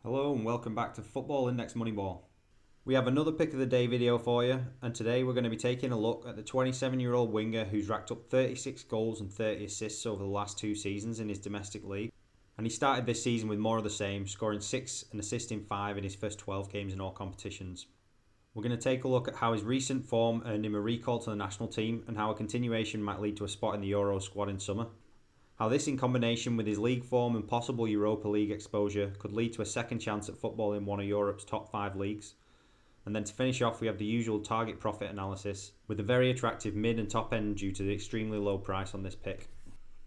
Hello and welcome back to Football Index Moneyball. We have another pick of the day video for you, and today we're going to be taking a look at the 27-year-old winger who's racked up 36 goals and 30 assists over the last two seasons in his domestic league. And he started this season with more of the same, scoring 6 and assisting 5 in his first 12 games in all competitions. We're going to take a look at how his recent form earned him a recall to the national team and how a continuation might lead to a spot in the Euro squad in summer. How this in combination with his league form and possible Europa League exposure could lead to a second chance at football in one of Europe's top 5 leagues. And then to finish off, we have the usual target profit analysis with a very attractive mid and top end due to the extremely low price on this pick.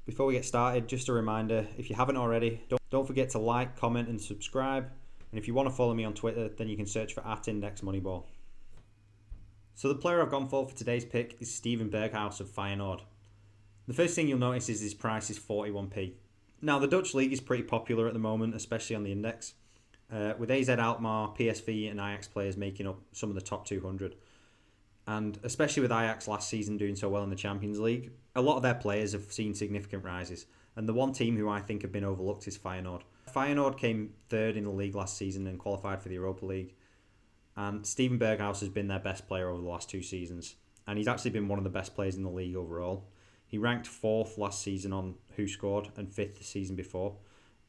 Before we get started, just a reminder, if you haven't already, don't forget to like, comment and subscribe. And if you want to follow me on Twitter, then you can search for @IndexMoneyball. So the player I've gone for today's pick is Steven Berghuis of Feyenoord. The first thing you'll notice is his price is 41p. Now, the Dutch league is pretty popular at the moment, especially on the index, with AZ Alkmaar, PSV and Ajax players making up some of the top 200. And especially with Ajax last season doing so well in the Champions League, a lot of their players have seen significant rises. And the one team who I think have been overlooked is Feyenoord. Feyenoord came third in the league last season and qualified for the Europa League. And Steven Berghuis has been their best player over the last two seasons. And he's actually been one of the best players in the league overall. He ranked 4th last season on Who Scored and 5th the season before.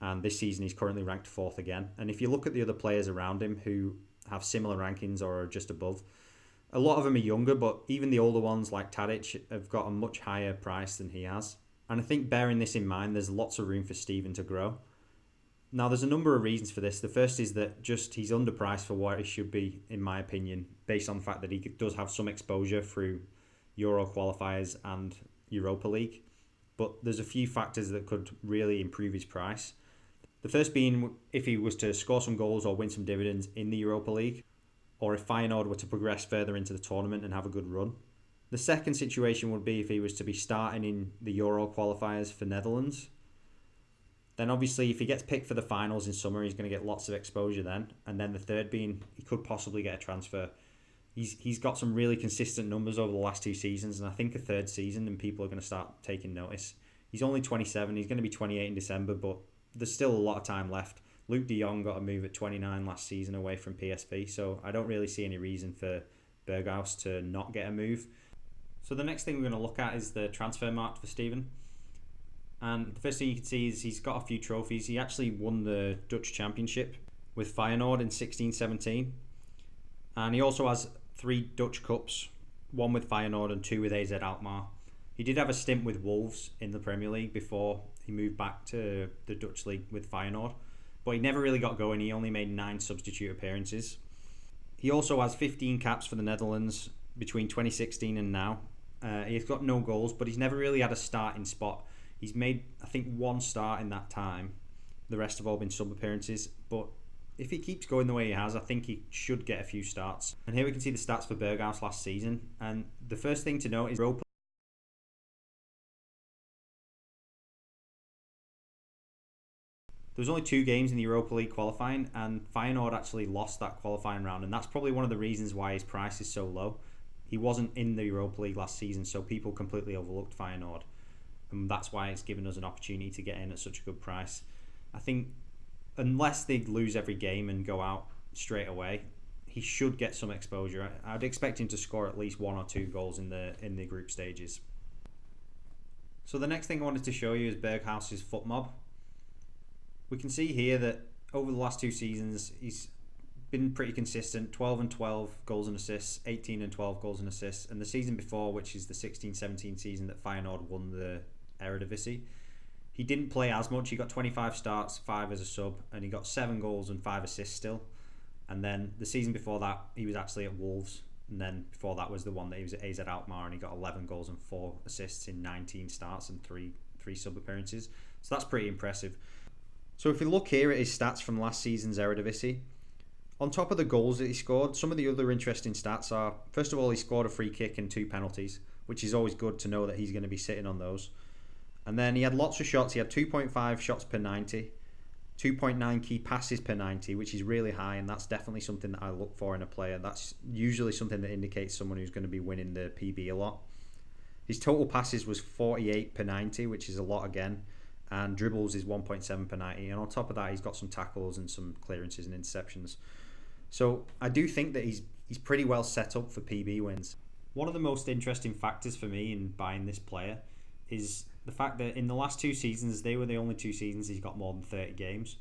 And this season he's currently ranked 4th again. And if you look at the other players around him who have similar rankings or are just above, a lot of them are younger, but even the older ones like Tadic have got a much higher price than he has. And I think bearing this in mind, there's lots of room for Steven to grow. Now, there's a number of reasons for this. The first is that just he's underpriced for what he should be, in my opinion, based on the fact that he does have some exposure through Euro qualifiers and Europa League. But there's a few factors that could really improve his price. The first being if he was to score some goals or win some dividends in the Europa League, or if Feyenoord were to progress further into the tournament and have a good run. The second situation would be if he was to be starting in the Euro qualifiers for Netherlands. Then obviously if he gets picked for the finals in summer, he's going to get lots of exposure then. And then the third being he could possibly get a transfer. He's got some really consistent numbers over the last two seasons, and I think a third season and people are going to start taking notice. He's only 27, he's going to be 28 in December, but there's still a lot of time left. Luke de Jong got a move at 29 last season away from PSV, so I don't really see any reason for Berghuis to not get a move. So the next thing we're going to look at is the Transfermarked for Steven. And the first thing you can see is he's got a few trophies. He actually won the Dutch Championship with Feyenoord in 16-17. And he also has 3 Dutch Cups, 1 with Feyenoord and 2 with AZ Alkmaar. He did have a stint with Wolves in the Premier League before he moved back to the Dutch League with Feyenoord. But he never really got going. He only made 9 substitute appearances. He also has 15 caps for the Netherlands between 2016 and now. He's got no goals, but he's never really had a starting spot. He's made, I think, 1 start in that time. The rest have all been sub appearances. But if he keeps going the way he has, I think he should get a few starts. And here we can see the stats for Berghuis last season. And the first thing to note is Europa. There was only 2 games in the Europa League qualifying, and Feyenoord actually lost that qualifying round, and that's probably one of the reasons why his price is so low. He wasn't in the Europa League last season, so people completely overlooked Feyenoord, and that's why it's given us an opportunity to get in at such a good price. I think unless they lose every game and go out straight away, he should get some exposure. I'd expect him to score at least 1 or 2 goals in the group stages. So the next thing I wanted to show you is Berghuis' foot mob. We can see here that over the last 2 seasons, he's been pretty consistent, 12 and 12 goals and assists, 18 and 12 goals and assists. And the season before, which is the 16-17 season that Feyenoord won the Eredivisie, he didn't play as much. He got 25 starts, 5 as a sub, and he got 7 goals and 5 assists still. And then the season before that, he was actually at Wolves. And then before that was the one that he was at AZ Alkmaar, and he got 11 goals and 4 assists in 19 starts and 3 sub appearances. So that's pretty impressive. So if we look here at his stats from last season's Eredivisie, on top of the goals that he scored, some of the other interesting stats are, first of all, he scored a free kick and 2 penalties, which is always good to know that he's going to be sitting on those. And then he had lots of shots. He had 2.5 shots per 90, 2.9 key passes per 90, which is really high, and that's definitely something that I look for in a player. That's usually something that indicates someone who's going to be winning the PB a lot. His total passes was 48 per 90, which is a lot again. and dribbles is 1.7 per 90, and on top of that he's got some tackles and some clearances and interceptions. So I do think that he's pretty well set up for PB wins. One of the most interesting factors for me in buying this player is the fact that in the last 2 seasons, they were the only 2 seasons he's got more than 30 games.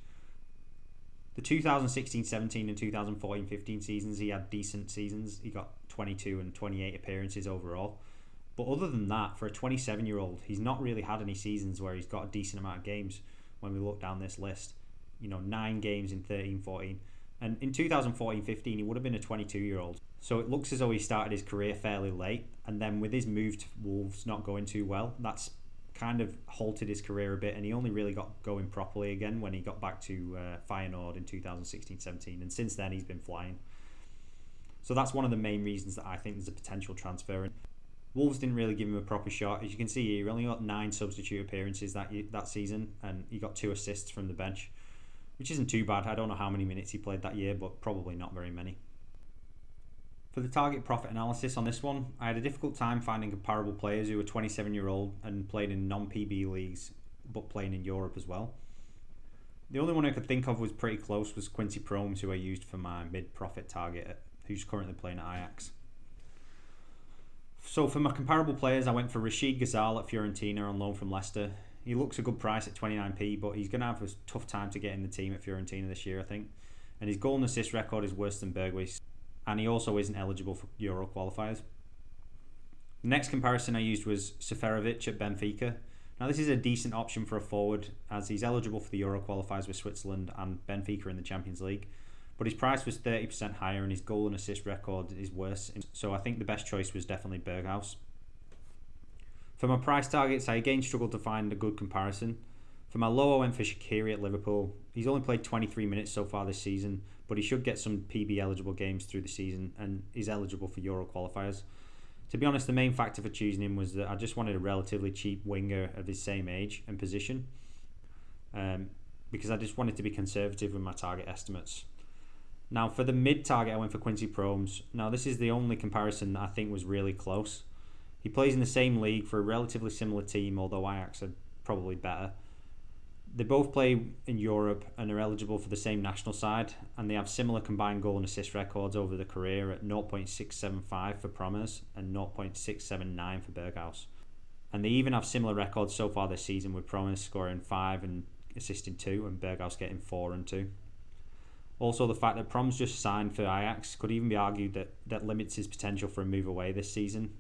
The 2016-17 and 2014-15 seasons, he had decent seasons. He got 22 and 28 appearances overall. But other than that, for a 27-year-old, he's not really had any seasons where he's got a decent amount of games when we look down this list. 9 games in 13-14. And in 2014-15, he would have been a 22-year-old. So it looks as though he started his career fairly late. And then with his move to Wolves not going too well, that's kind of halted his career a bit. And he only really got going properly again when he got back to Feyenoord in 2016-17. And since then, he's been flying. So that's one of the main reasons that I think there's a potential transfer. Wolves didn't really give him a proper shot. As you can see, he only got 9 substitute appearances that season. And he got 2 assists from the bench, which isn't too bad. I don't know how many minutes he played that year, but probably not very many. For the target profit analysis on this one, I had a difficult time finding comparable players who were 27-year-old and played in non-PB leagues, but playing in Europe as well. The only one I could think of was pretty close was Quincy Promes, who I used for my mid-profit target, who's currently playing at Ajax. So for my comparable players, I went for Rachid Ghazal at Fiorentina on loan from Leicester. He looks a good price at 29p, but he's going to have a tough time to get in the team at Fiorentina this year, I think. And his goal and assist record is worse than Berghuis. And he also isn't eligible for Euro qualifiers. The next comparison I used was Seferovic at Benfica. Now this is a decent option for a forward, as he's eligible for the Euro qualifiers with Switzerland and Benfica in the Champions League. But his price was 30% higher and his goal and assist record is worse. So I think the best choice was definitely Berghuis. For my price targets, I again struggled to find a good comparison. For my low, I went for Shaqiri at Liverpool. He's only played 23 minutes so far this season, but he should get some PB eligible games through the season and is eligible for Euro qualifiers. To be honest, the main factor for choosing him was that I just wanted a relatively cheap winger of his same age and position, because I just wanted to be conservative with my target estimates. Now for the mid target, I went for Quincy Promes. Now this is the only comparison that I think was really close. He plays in the same league for a relatively similar team, although Ajax are probably better. They both play in Europe and are eligible for the same national side, and they have similar combined goal and assist records over the career at 0.675 for Promes and 0.679 for Berghuis. And they even have similar records so far this season, with Promes scoring 5 and assisting 2 and Berghuis getting 4 and 2. Also, the fact that Promes just signed for Ajax could even be argued that limits his potential for a move away this season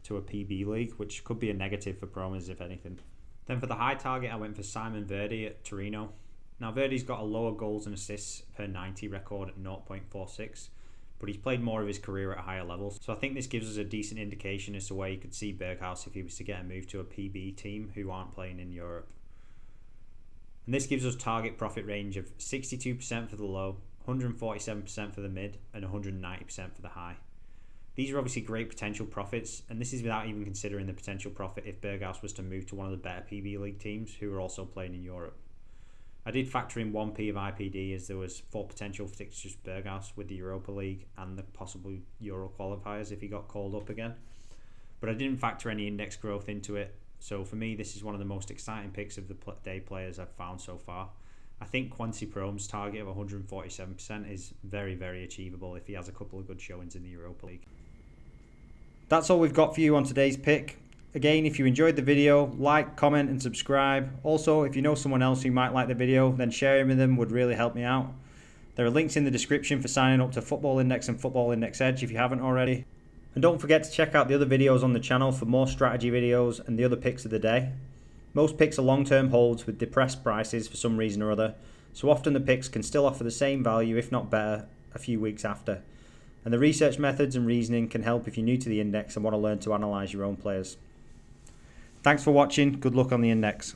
to a PB league, which could be a negative for Promes if anything. Then for the high target, I went for Simon Verdi at Torino. Now Verdi's got a lower goals and assists per 90 record at 0.46, but he's played more of his career at higher levels. So I think this gives us a decent indication as to where you could see Berghuis if he was to get a move to a PB team who aren't playing in Europe. And this gives us target profit range of 62% for the low, 147% for the mid, and 190% for the high. These are obviously great potential profits, and this is without even considering the potential profit if Berghuis was to move to one of the better PB League teams who are also playing in Europe. I did factor in 1p of IPD as there was 4 potential fixtures for Berghuis with the Europa League and the possible Euro qualifiers if he got called up again. But I didn't factor any index growth into it, so for me this is one of the most exciting picks of the day players I've found so far. I think Quincy Promes' target of 147% is very, very achievable if he has a couple of good showings in the Europa League. That's all we've got for you on today's pick. Again, if you enjoyed the video, like, comment and subscribe. Also, if you know someone else who might like the video, then sharing with them would really help me out. There are links in the description for signing up to Football Index and Football Index Edge if you haven't already. And don't forget to check out the other videos on the channel for more strategy videos and the other picks of the day. Most picks are long-term holds with depressed prices for some reason or other, so often the picks can still offer the same value, if not better, a few weeks after. And the research methods and reasoning can help if you're new to the index and want to learn to analyse your own players. Thanks for watching. Good luck on the index.